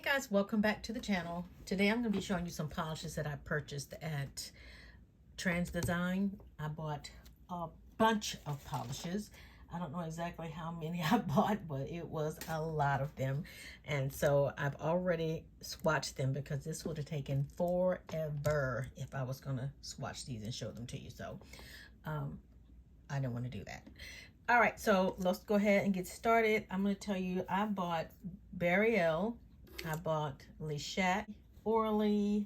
Hey guys, welcome back to the channel. Today I'm going to be showing you some polishes that I purchased at Transdesign. I bought a bunch of polishes. I don't know exactly how many I bought, but it was a lot of them. And so I've already swatched them because this would have taken forever if I was going to swatch these and show them to you. So I didn't want to do that. All right, so let's go ahead and get started. I'm going to tell you I bought Burial. I bought Lishat, Orly,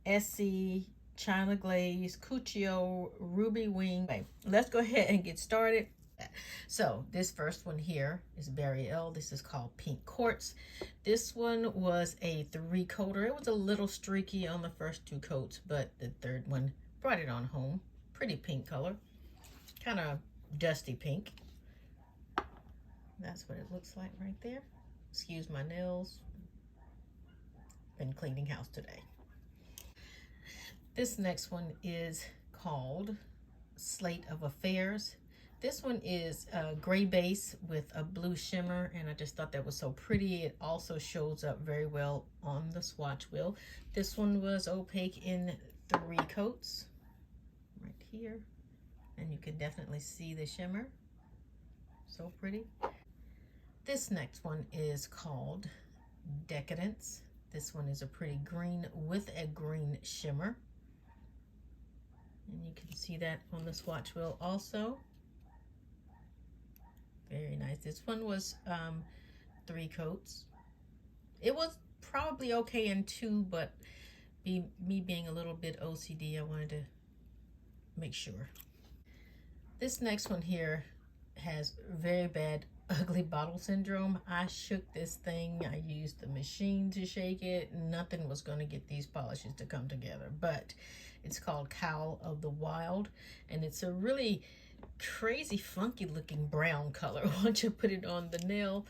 Essie, China Glaze, Cuccio, Ruby Wing. Okay, let's go ahead and get started. So this first one here is Burial. This is called Pink Quartz. This one was a 3-coater. It was a little streaky on the first 2 coats, but the third one brought it on home. Pretty pink color, kind of dusty pink. That's what it looks like right there. Excuse my nails. Been cleaning house today. This next one is called Slate of Affairs. This one is a gray base with a blue shimmer, and I just thought that was so pretty. It also shows up very well on the swatch wheel. This one was opaque in 3 coats right here, and you can definitely see the shimmer. So pretty. This next one is called Decadence. This one is a pretty green with a green shimmer. And you can see that on the swatch wheel also. Very nice. This one was 3 coats. It was probably okay in 2, but me being a little bit OCD, I wanted to make sure. This next one here has very bad ugly bottle syndrome. I shook this thing. I used the machine to shake it. Nothing was going to get these polishes to come together, but it's called Cowl of the Wild, and it's a really crazy funky looking brown color. Once you put it on the nail,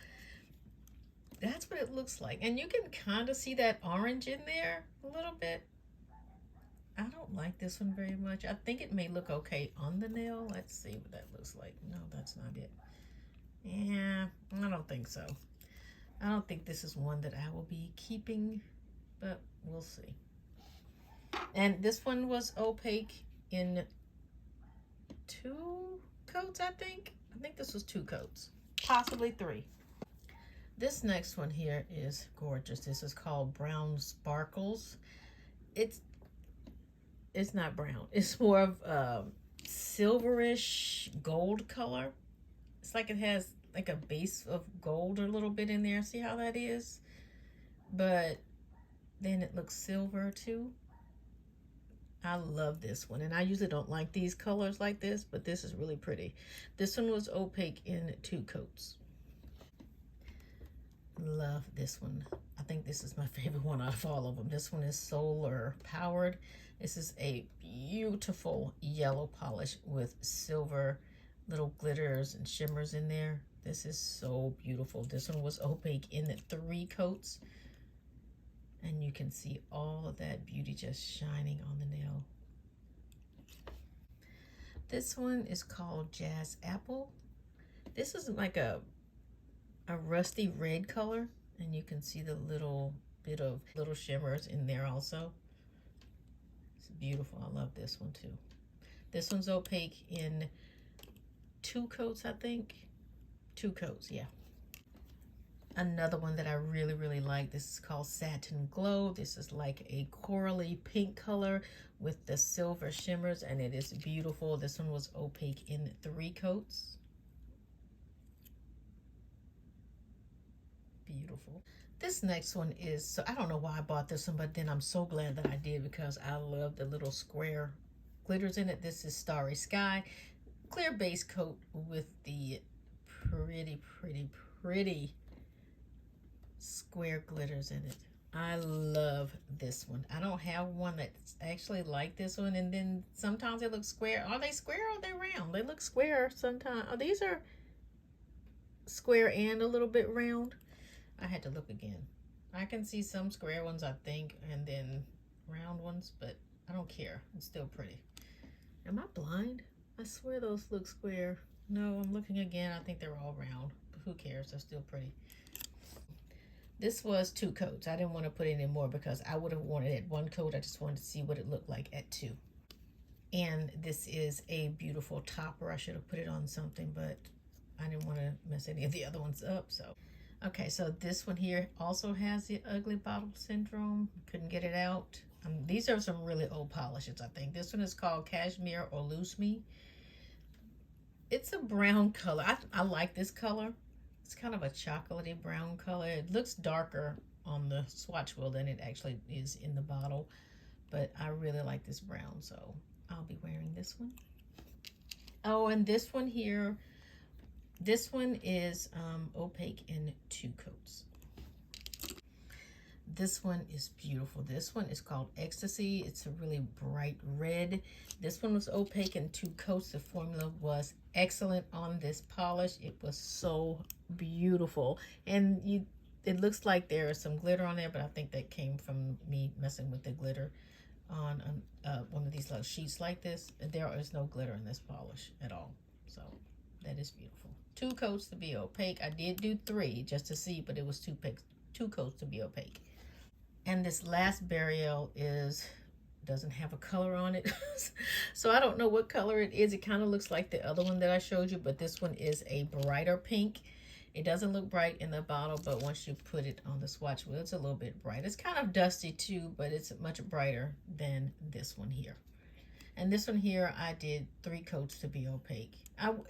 that's what it looks like, and you can kind of see that orange in there a little bit. I don't like this one very much. I think it may look okay on the nail. Let's see what that looks like. No, that's not it. Yeah, I don't think so. I don't think this is one that I will be keeping, but we'll see. And this one was opaque in 2 coats, I think. I think this was 2 coats, possibly 3. This next one here is gorgeous. This is called Brown Sparkles. It's not brown. It's more of silverish gold color. It's like it has like a base of gold a little bit in there. See how that is? But then it looks silver too. I love this one, and I usually don't like these colors like this, but this is really pretty. This one was opaque in 2 coats. Love this one. I think this is my favorite one out of all of them. This one is solar powered. This is a beautiful yellow polish with silver little glitters and shimmers in there. This is so beautiful. This one was opaque in 3 coats, and you can see all of that beauty just shining on the nail. This one is called Jazz Apple. This is like a rusty red color, and you can see the little bit of little shimmers in there also. It's beautiful. I love this one too. This one's opaque in 2 coats, I think. 2 coats, yeah. Another one that I really like, this is called Satin Glow. This is like a corally pink color with the silver shimmers, and it is beautiful. This one was opaque in 3 coats. Beautiful. This next one is, so I don't know why I bought this one, but then I'm so glad that I did because I love the little square glitters in it. This is Starry Sky. Clear base coat with the pretty square glitters in it. I love this one. I don't have one that's actually like this one, and then sometimes they look square. Are they square or are they round? They look square sometimes. Oh, these are square and a little bit round. I had to look again. I can see some square ones, I think, and then round ones, but I don't care. It's still pretty. Am I blind? I swear those look square. No, I'm looking again. I think they're all round, but who cares? They're still pretty. This was 2 coats. I didn't want to put any more because I would have wanted it 1 coat. I just wanted to see what it looked like at 2. And this is a beautiful topper. I should have put it on something, but I didn't want to mess any of the other ones up. So, okay, so this one here also has the ugly bottle syndrome. Couldn't get it out. These are some really old polishes, I think. This one is called Cashmere or Loose Me. It's a brown color. I like this color. It's kind of a chocolatey brown color. It looks darker on the swatch wheel than it actually is in the bottle, but I really like this brown, so I'll be wearing this one. Oh, and this one here, this one is opaque in 2 coats. This one is beautiful. This one is called Ecstasy. It's a really bright red. This one was opaque in 2 coats. The formula was excellent on this polish. It was so beautiful. And it looks like there is some glitter on there, but I think that came from me messing with the glitter on one of these little sheets like this. There is no glitter in this polish at all. So that is beautiful. 2 coats to be opaque. I did do 3 just to see, but it was 2 coats to be opaque. And this last Burial doesn't have a color on it. So I don't know what color it is. It kind of looks like the other one that I showed you, but this one is a brighter pink. It doesn't look bright in the bottle, but once you put it on the swatch wheel, it's a little bit bright. It's kind of dusty too, but it's much brighter than this one here. And this one here, I did 3 coats to be opaque.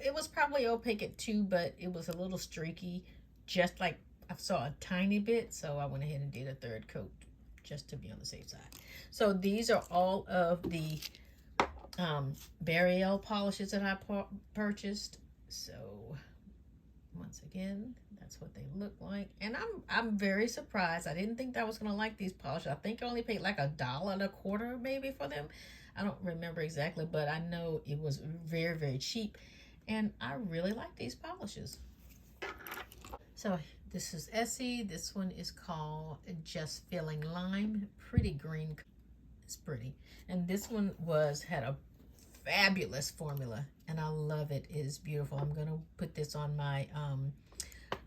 It was probably opaque at 2, but it was a little streaky, just like I saw a tiny bit, so I went ahead and did a 3rd coat just to be on the safe side. So these are all of the Burial polishes that I purchased. So once again, that's what they look like. And I'm very surprised. I didn't think that I was going to like these polishes. I think I only paid like $1.25 maybe for them. I don't remember exactly, but I know it was very, very cheap. And I really like these polishes. So this is Essie. This one is called Just Feeling Lime. Pretty green. It's pretty. And this one had a fabulous formula, and I love it. It is beautiful. I'm going to put this on my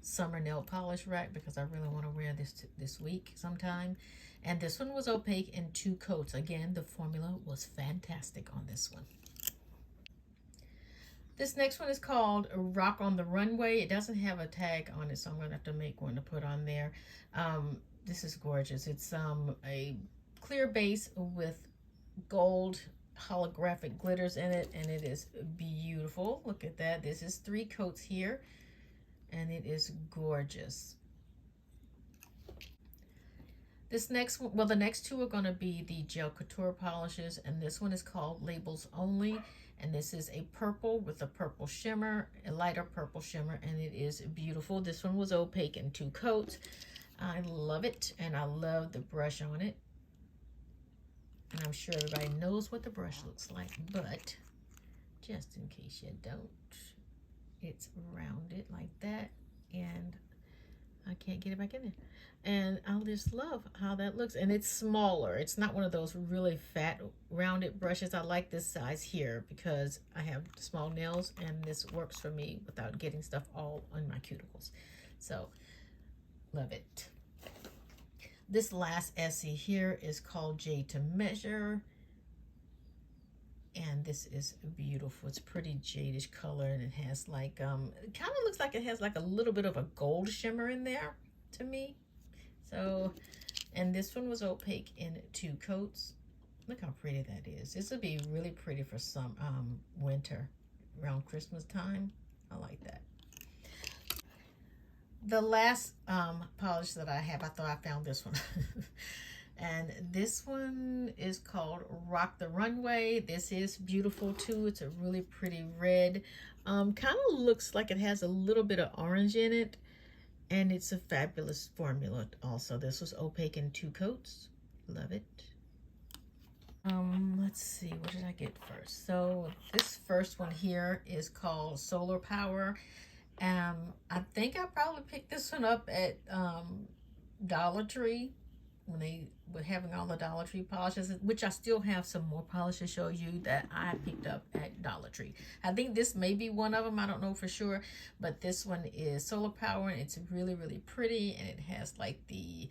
summer nail polish rack because I really want to wear this week sometime. And this one was opaque in 2 coats. Again, the formula was fantastic on this one. This next one is called Rock on the Runway. It doesn't have a tag on it, so I'm going to have to make one to put on there. This is gorgeous. It's a clear base with gold holographic glitters in it, and it is beautiful. Look at that. This is 3 coats here, and it is gorgeous. This next one, well, the next 2 are going to be the Gel Couture polishes, and this one is called Labels Only. And this is a purple with a purple shimmer, a lighter purple shimmer, and it is beautiful. This one was opaque in 2 coats. I love it, and I love the brush on it. And I'm sure everybody knows what the brush looks like, but just in case you don't, it's rounded like that, and I can't get it back in there. And I just love how that looks. And it's smaller. It's not one of those really fat rounded brushes. I like this size here because I have small nails, and this works for me without getting stuff all on my cuticles. So love it. This last Essie here is called Jade to Measure. And this is beautiful. It's pretty jadish color, and it has like, it kind of looks like it has like a little bit of a gold shimmer in there to me. So, and this one was opaque in 2 coats. Look how pretty that is. This would be really pretty for some winter, around Christmas time. I like that. The last polish that I have, I thought I found this one. And this one is called Rock the Runway. This is beautiful too. It's a really pretty red. Kind of looks like it has a little bit of orange in it. And it's a fabulous formula also. This was opaque in 2 coats. Love it. Let's see, what did I get first? So this first one here is called Solar Power. I think I probably picked this one up at Dollar Tree when they were having all the Dollar Tree polishes, which I still have some more polish to show you that I picked up at Dollar Tree. I think this may be one of them. I don't know for sure, but this one is solar power, and it's really, really pretty, and it has like the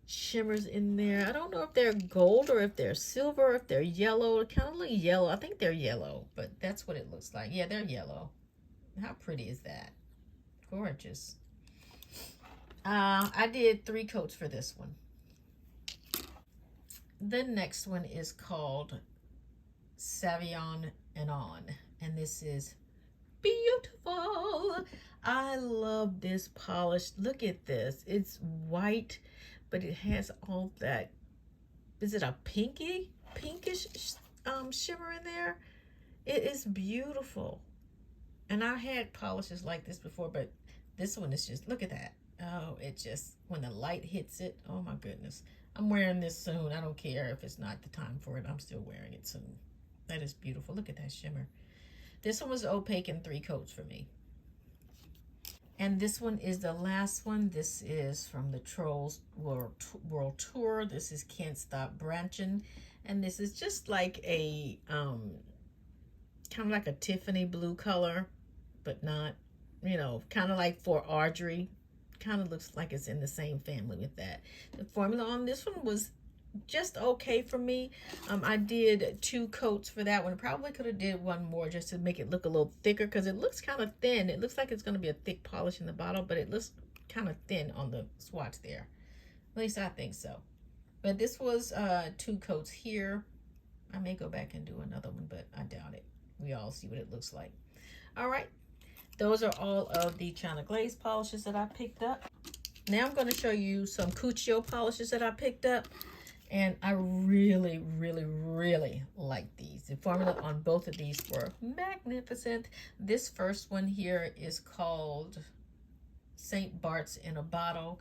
shimmers in there. I don't know if they're gold or if they're silver or if they're yellow. It kind of look yellow. I think they're yellow, but that's what it looks like. Yeah, they're yellow. How pretty is that? Gorgeous. I did 3 coats for this one. The next one is called Savion and On, and this is beautiful. I love this polish. Look at this. It's white, but it has all that, is it a pinkish shimmer in there? It is beautiful. And I had polishes like this before, but this one is just, look at that. Oh, it just, when the light hits it, oh my goodness. I'm wearing this soon. I don't care if it's not the time for it. I'm still wearing it soon. That is beautiful. Look at that shimmer. This one was opaque in 3 coats for me. And this one is the last one. This is from the Trolls World Tour. This is Can't Stop Branching. And this is just like a, kind of like a Tiffany blue color, but not, you know, kind of like for Audrey. Kind of looks like it's in the same family with that. The formula on this one was just okay for me. I did 2 coats for that one. Probably could have did 1 more just to make it look a little thicker, because it looks kind of thin. It looks like it's going to be a thick polish in the bottle, but it looks kind of thin on the swatch there. At least I think so. But this was 2 coats here. I may go back and do another one, but I doubt it. We all see what it looks like. All right. Those are all of the China Glaze polishes that I picked up. Now I'm going to show you some Cuccio polishes that I picked up. And I really, really, really like these. The formula on both of these were magnificent. This first one here is called St. Bart's in a Bottle.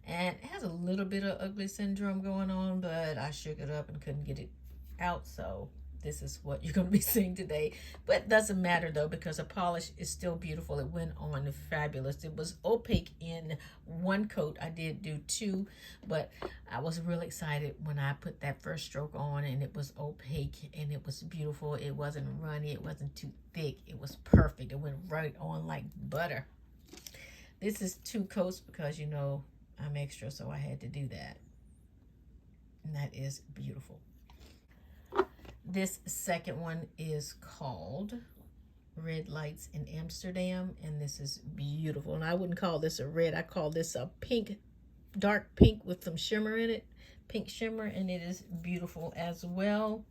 And it has a little bit of ugly syndrome going on, but I shook it up and couldn't get it out. So this is what you're going to be seeing today. But it doesn't matter though, because the polish is still beautiful. It went on fabulous. It was opaque in 1 coat. I did do 2, but I was really excited when I put that first stroke on and it was opaque and it was beautiful. It wasn't runny. It wasn't too thick. It was perfect. It went right on like butter. This is 2 coats because, you know, I'm extra, so I had to do that. And that is beautiful. This second one is called Red Lights in Amsterdam, and this is beautiful. And I wouldn't call this a red. I call this a pink, dark pink with some shimmer in it. Pink shimmer, and it is beautiful as well.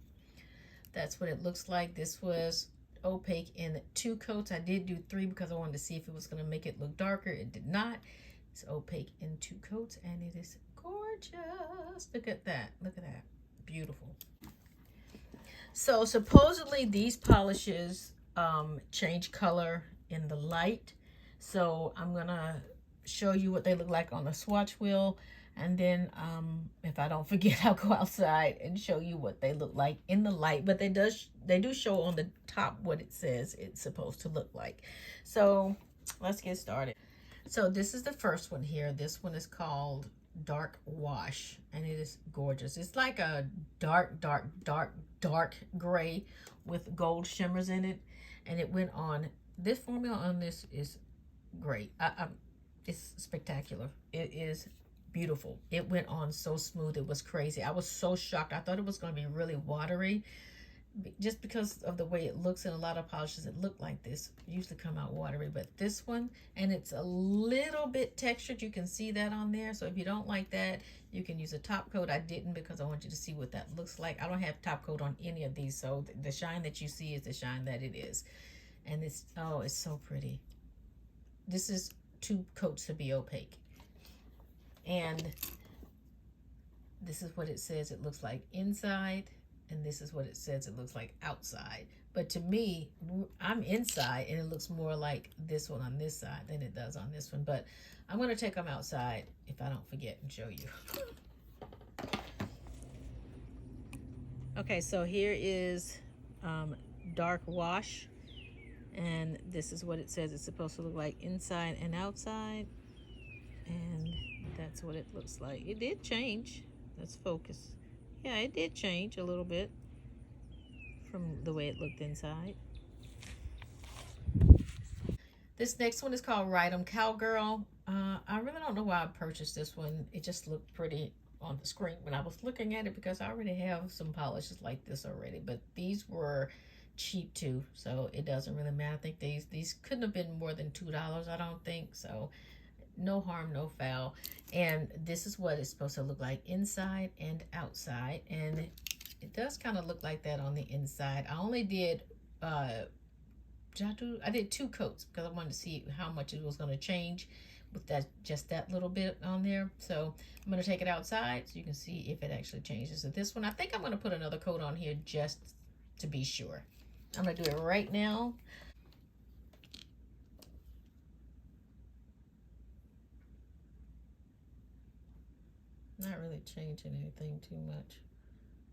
That's what it looks like. This was opaque in 2 coats. I did do 3 because I wanted to see if it was going to make it look darker. It did not. It's opaque in 2 coats, and it is gorgeous. Look at that. Look at that. Beautiful. So supposedly these polishes change color in the light. So I'm going to show you what they look like on the swatch wheel. And then if I don't forget, I'll go outside and show you what they look like in the light. But they do show on the top what it says it's supposed to look like. So let's get started. So this is the first one here. This one is called Dark Wash, and it is gorgeous. It's like a dark gray with gold shimmers in it, and it went on. This formula on this is great. It's spectacular. It is beautiful. It went on so smooth. It was crazy. I was so shocked. I thought it was going to be really watery, just because of the way it looks. In a lot of polishes that look like this usually come out watery, but this one, and it's a little bit textured, you can see that on there. So if you don't like that, you can use a top coat. I didn't, because I want you to see what that looks like. I don't have top coat on any of these, so the shine that you see is the shine that it is. And it's, oh, it's so pretty. This is 2 coats to be opaque, and this is what it says it looks like inside. And this is what it says it looks like outside. But to me, I'm inside, and it looks more like this one on this side than it does on this one. But I'm going to take them outside if I don't forget and show you. Okay, so here is Dark Wash. And this is what it says it's supposed to look like inside and outside. And that's what it looks like. It did change. Let's focus. Yeah, it did change a little bit from the way it looked inside. This next one is called Ride 'em Cowgirl. I really don't know why I purchased this one. It just looked pretty on the screen when I was looking at it because I already have some polishes like this already. But these were cheap too, so it doesn't really matter. I think these couldn't have been more than $2, I don't think. So no harm, no foul. And this is what it's supposed to look like inside and outside. And it does kind of look like that on the inside. I only did I did 2 coats because I wanted to see how much it was going to change with that, just that little bit on there. So I'm going to take it outside so you can see if it actually changes. So this one, I think I'm going to put another coat on here just to be sure. I'm going to do it right now. Not really changing anything too much,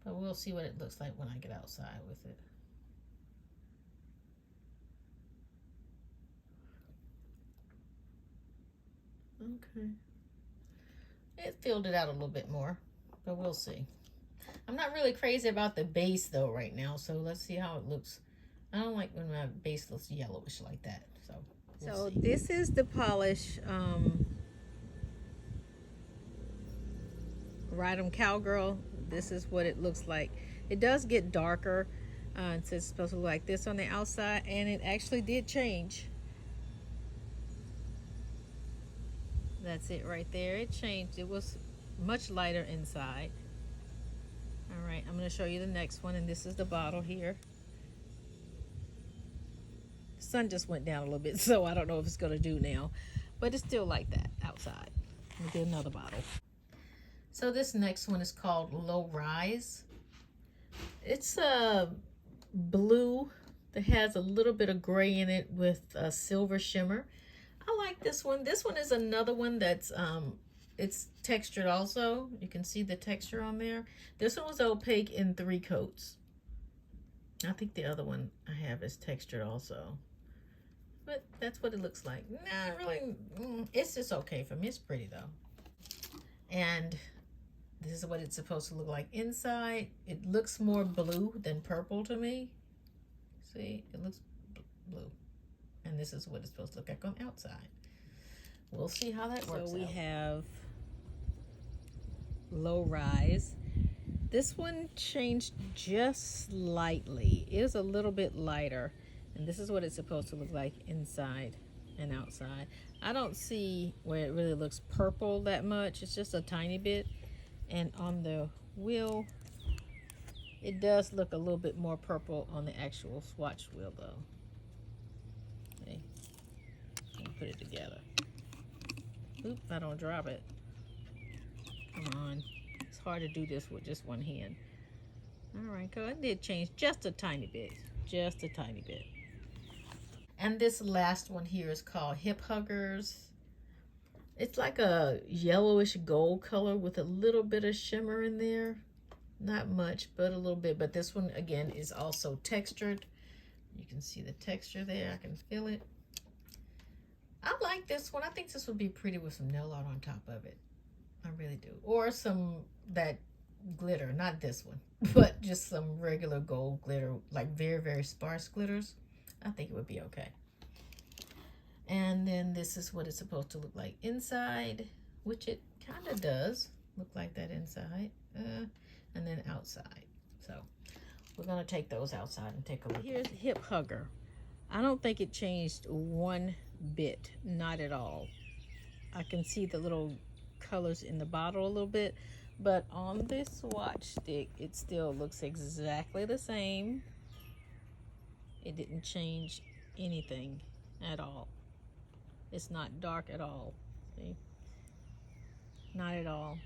but we'll see what it looks like when I get outside with it. Okay. It filled it out a little bit more, but we'll see. I'm not really crazy about the base though right now, so let's see how it looks. I don't like when my base looks yellowish like that, so we'll see. This is the polish Ride 'em Cowgirl. This is what it looks like. It does get darker. It's supposed to look like this on the outside, and it actually did change. That's it right there. It changed. It was much lighter inside. All right, I'm going to show you the next one, and this is the bottle here. The sun just went down a little bit, so I don't know if it's going to do now, but it's still like that outside. Let me get another bottle. So this next one is called Low Rise. It's a blue that has a little bit of gray in it with a silver shimmer. I like this one. This one is another one that's it's textured also. You can see the texture on there. This one was opaque in 3 coats. I think the other one I have is textured also. But that's what it looks like. Nah, really, it's just okay for me. It's pretty though. And this is what it's supposed to look like inside. It looks more blue than purple to me. See, it looks blue. And this is what it's supposed to look like on the outside. We'll see how that works out. So we have Low Rise. This one changed just slightly. It is a little bit lighter. And this is what it's supposed to look like inside and outside. I don't see where it really looks purple that much. It's just a tiny bit. And on the wheel, it does look a little bit more purple on the actual swatch wheel though. Okay. Put it together. Oop, I don't drop it. Come on. It's hard to do this with just one hand. All right, go. It did change just a tiny bit. Just a tiny bit. And this last one here is called Hip Huggers. It's like a yellowish gold color with a little bit of shimmer in there. Not much, but a little bit. But this one, again, is also textured. You can see the texture there. I can feel it. I like this one. I think this would be pretty with some nail art on top of it. I really do. Or some, that glitter. Not this one, but just some regular gold glitter, like very, very sparse glitters. I think it would be okay. And then this is what it's supposed to look like inside, which it kind of does look like that inside. And then outside. So we're going to take those outside and take a look. Here's Hip Hugger. I don't think it changed one bit, not at all. I can see the little colors in the bottle a little bit, but on this swatch stick, it still looks exactly the same. It didn't change anything at all. It's not dark at all. See? Not at all.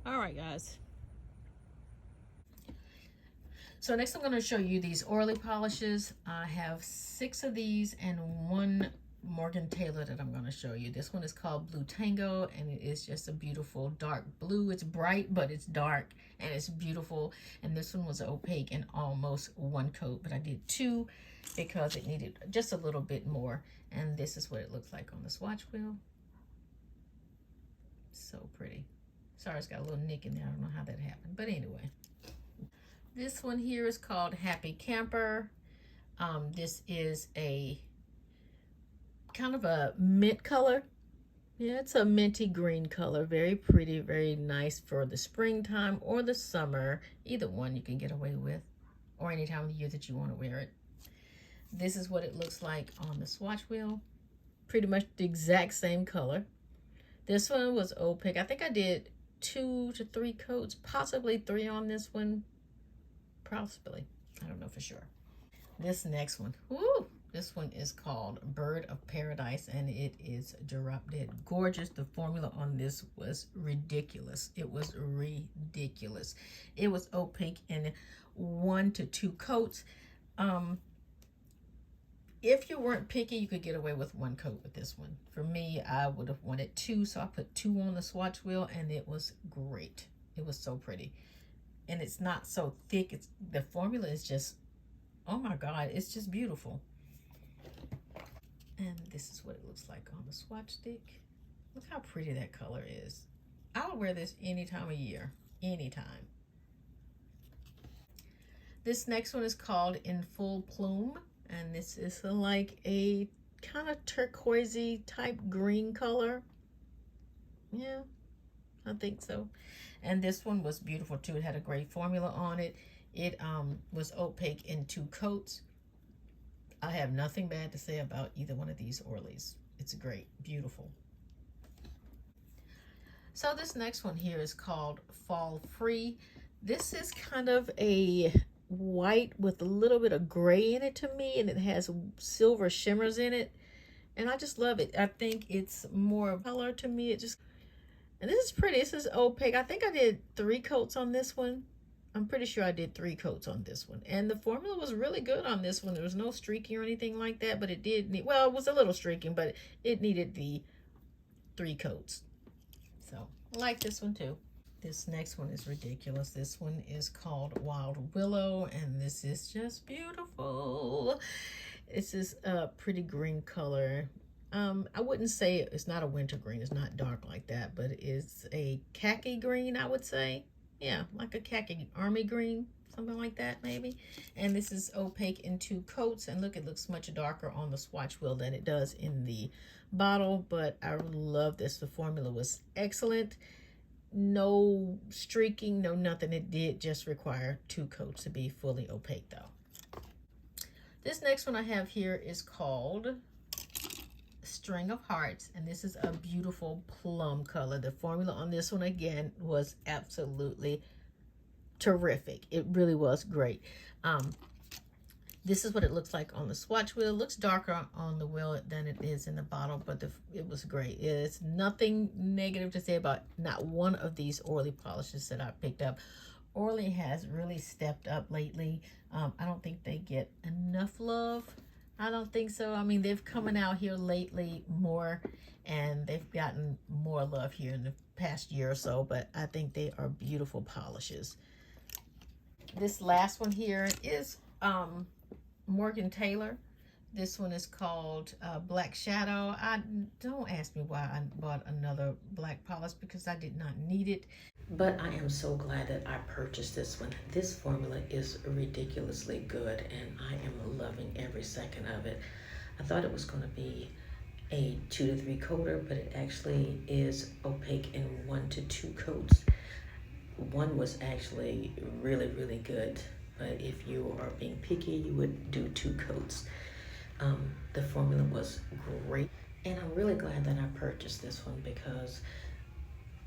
All right, guys. So next I'm going to show you these oily polishes. I have 6 of these and 1 Morgan Taylor that I'm going to show you. This one is called Blue Tango, and it is just a beautiful dark blue. It's bright, but it's dark, and it's beautiful. And this one was opaque in almost 1 coat, but I did 2 because it needed just a little bit more. And this is what it looks like on the swatch wheel. So pretty. Sorry, it's got a little nick in there. I don't know how that happened. But anyway. This one here is called Happy Camper. This is a kind of a mint color. Yeah, it's a minty green color. Very pretty, very nice for the springtime or the summer. Either one you can get away with, or any time of the year that you want to wear it. This is what it looks like on the swatch wheel. Pretty much the exact same color. This one was opaque. I think I did 2 to 3 coats, possibly 3 on this one. Possibly. I don't know for sure. This next one. Woo! This one is called Bird of Paradise, and it is drop dead gorgeous. The formula on this was ridiculous. It was ridiculous. It was opaque in 1 to 2 coats. If you weren't picky, you could get away with 1 coat with this one. For me, I would have wanted 2, so I put 2 on the swatch wheel, and it was great. It was so pretty. And it's not so thick. The formula is just, oh my God, it's just beautiful. And this is what it looks like on the swatch stick. Look how pretty that color is. I would wear this any time of year, anytime. This next one is called In Full Plume, and this is like a kind of turquoisey type green color. Yeah, I think so. And this one was beautiful too. It had a great formula on it. It was opaque in 2 coats. I have nothing bad to say about either one of these Orleys. It's great, beautiful. So this next one here is called Fall Free. This is kind of a white with a little bit of gray in it to me, and it has silver shimmers in it. And I just love it. I think it's more color to me. And this is pretty. This is opaque. I think I did 3 coats on this one. I'm pretty sure I did 3 coats on this one. And the formula was really good on this one. There was no streaking or anything like that, but it did need, well, it was a little streaking, but it needed the 3 coats. So I like this one too. This next one is ridiculous. This one is called Wild Willow, and this is just beautiful. This is a pretty green color. I wouldn't say it's not a winter green. It's not dark like that, but it's a khaki green, I would say. Yeah, like a khaki army green, something like that maybe. And this is opaque in 2 coats. And look, it looks much darker on the swatch wheel than it does in the bottle. But I love this. The formula was excellent. No streaking, no nothing. It did just require 2 coats to be fully opaque though. This next one I have here is called String of Hearts, and this is a beautiful plum color. The formula on this one again was absolutely terrific. It really was great. This is what it looks like on the swatch wheel. It looks darker on the wheel than it is in the bottle, but it was great. It's nothing negative to say about not one of these Orly polishes that I picked up. Orly has really stepped up lately. I don't think they get enough love. I don't think so. I mean, they've coming out here lately more, and they've gotten more love here in the past year or so, but I think they are beautiful polishes. This last one here is Morgan Taylor. This one is called Black Shadow. Don't ask me why I bought another black polish, because I did not need it. But I am so glad that I purchased this one. This formula is ridiculously good, and I am loving every second of it. I thought it was going to be a 2 to 3 coater, but it actually is opaque in 1 to 2 coats. One was actually really, really good, but if you are being picky, you would do 2 coats. The formula was great, and I'm really glad that I purchased this one because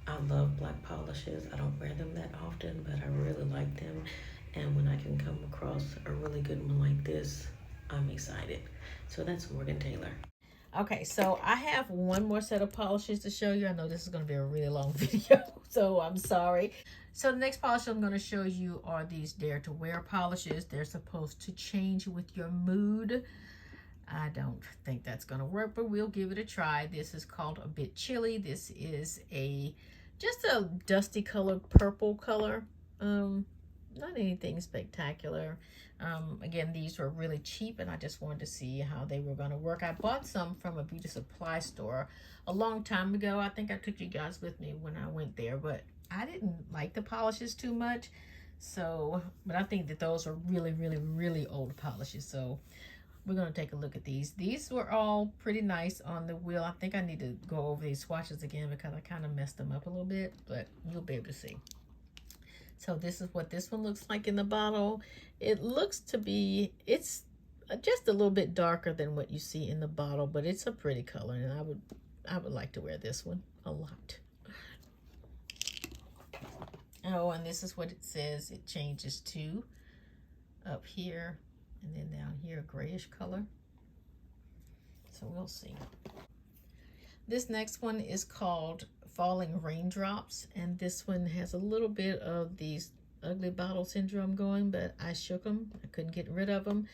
I love black polishes. I don't wear them that often, but I really like them. And when I can come across a really good one like this, I'm excited. So that's Morgan Taylor. Okay, so I have one more set of polishes to show you. I know this is going to be a really long video, so I'm sorry. So the next polish I'm going to show you are these Dare to Wear polishes. They're supposed to change with your mood. I don't think that's going to work, but we'll give it a try. This is called A Bit Chilly. This is just a dusty color, purple color. not anything spectacular. Again, these were really cheap, and I just wanted to see how they were going to work. I bought some from a beauty supply store a long time ago. I think I took you guys with me when I went there, but I didn't like the polishes too much. So, but I think that those are really, really, really old polishes. So we're going to take a look at these. These were all pretty nice on the wheel. I think I need to go over these swatches again because I kind of messed them up a little bit, but you'll be able to see. So this is what this one looks like in the bottle. It looks to be, it's just a little bit darker than what you see in the bottle, but it's a pretty color, and I would like to wear this one a lot. Oh, and this is what it says. It changes to up here, and then down here, a grayish color. So we'll see. This next one is called Falling Raindrops, and this one has a little bit of these ugly bottle syndrome going, but I shook them. I couldn't get rid of them.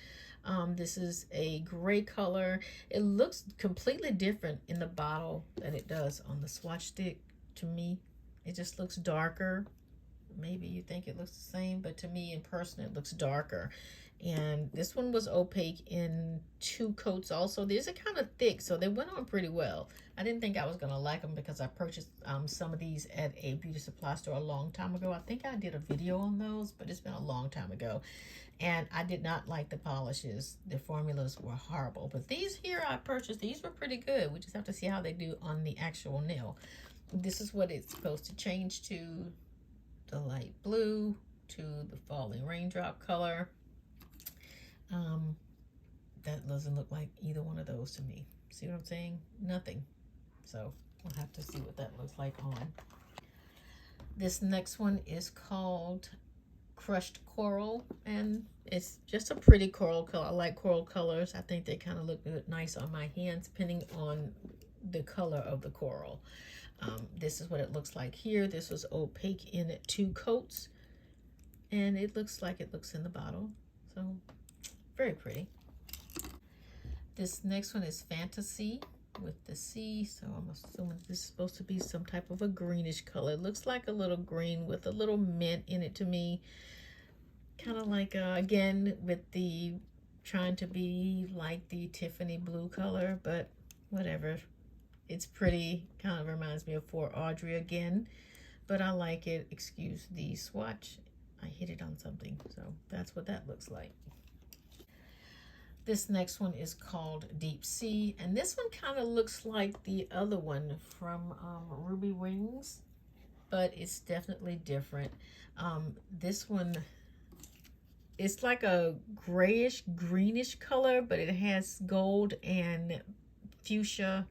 This is a gray color. It looks completely different in the bottle than it does on the swatch stick to me. It just looks darker. Maybe you think it looks the same, but to me in person it looks darker. And this one was opaque in 2 coats also. These are kind of thick, so they went on pretty well. I didn't think I was going to like them because I purchased some of these at a beauty supply store a long time ago. I think I did a video on those, but it's been a long time ago. And I did not like the polishes. The formulas were horrible. But these here I purchased, these were pretty good. We just have to see how they do on the actual nail. This is what it's supposed to change to. The light blue to the falling raindrop color. That doesn't look like either one of those to me. See what I'm saying? Nothing. So we'll have to see what that looks like on. This next one is called Crushed Coral, and it's just a pretty coral color. I like coral colors. I think they kind of look good, nice on my hands, depending on the color of the coral. This is what it looks like here. This was opaque in 2 coats, and it looks like it looks in the bottle. So very pretty. This next one is Fantasy with the C, so I'm assuming this is supposed to be some type of a greenish color. It looks like a little green with a little mint in it to me. Kind of like, again, with the trying to be like the Tiffany blue color, but whatever. It's pretty, kind of reminds me of For Audrey again, but I like it. Excuse the swatch. I hit it on something, so that's what that looks like. This next one is called Deep Sea, and this one kind of looks like the other one from Ruby Wings, but it's definitely different. This one, it's like a grayish, greenish color, but it has gold and fuchsia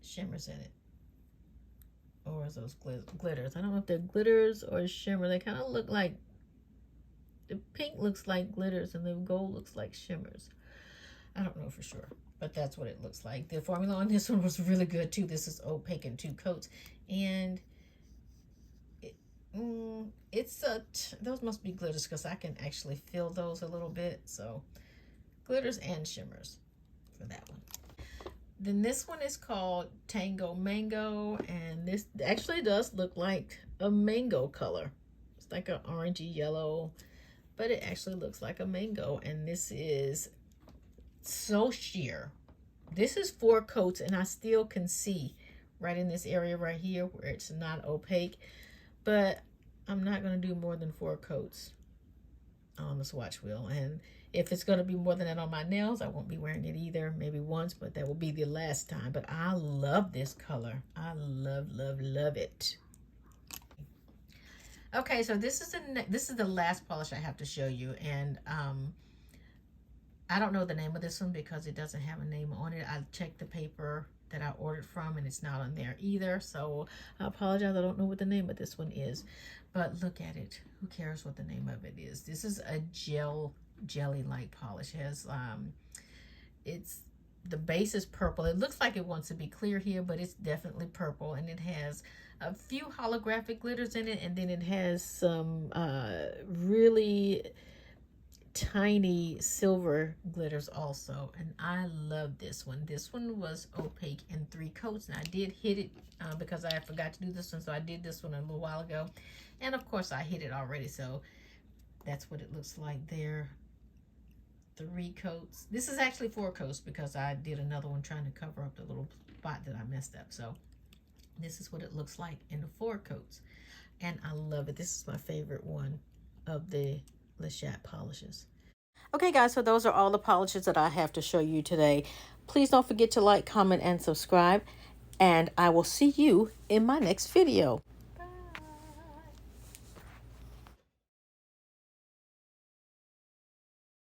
shimmers in it. Or is those glitters? I don't know if they're glitters or shimmer. They kind of look like, the pink looks like glitters and the gold looks like shimmers. I don't know for sure, but that's what it looks like. The formula on this one was really good too. This is opaque in 2 coats, and those must be glitters because I can actually feel those a little bit. So glitters and shimmers for that one. Then this one is called Tango Mango, and this actually does look like a mango color. It's like an orangey yellow, but it actually looks like a mango, and this is so sheer. This is 4 coats, and I still can see right in this area right here where it's not opaque, but I'm not going to do more than 4 coats on the swatch wheel, and if it's going to be more than that on my nails, I won't be wearing it either. Maybe once, but that will be the last time. But I love this color. I love, love, love it. Okay, so this is the last polish I have to show you, and I don't know the name of this one because it doesn't have a name on it. I checked the paper that I ordered from, and it's not on there either. So I apologize. I don't know what the name of this one is, but look at it. Who cares what the name of it is? This is a jelly-like polish. It has it's the base is purple. It looks like it wants to be clear here, but it's definitely purple, and it has a few holographic glitters in it, and then it has some really tiny silver glitters also, and I love this one. This one was opaque in 3 coats, and I did hit it because I forgot to do this one, so I did this one a little while ago, and of course I hit it already, so that's what it looks like there. 3 coats. This is actually 4 coats because I did another one trying to cover up the little spot that I messed up. So this is what it looks like in the 4 coats, and I love it. This is my favorite one of the Le Chat polishes. Okay guys, so those are all the polishes that I have to show you today. Please don't forget to like, comment, and subscribe, and I will see you in my next video.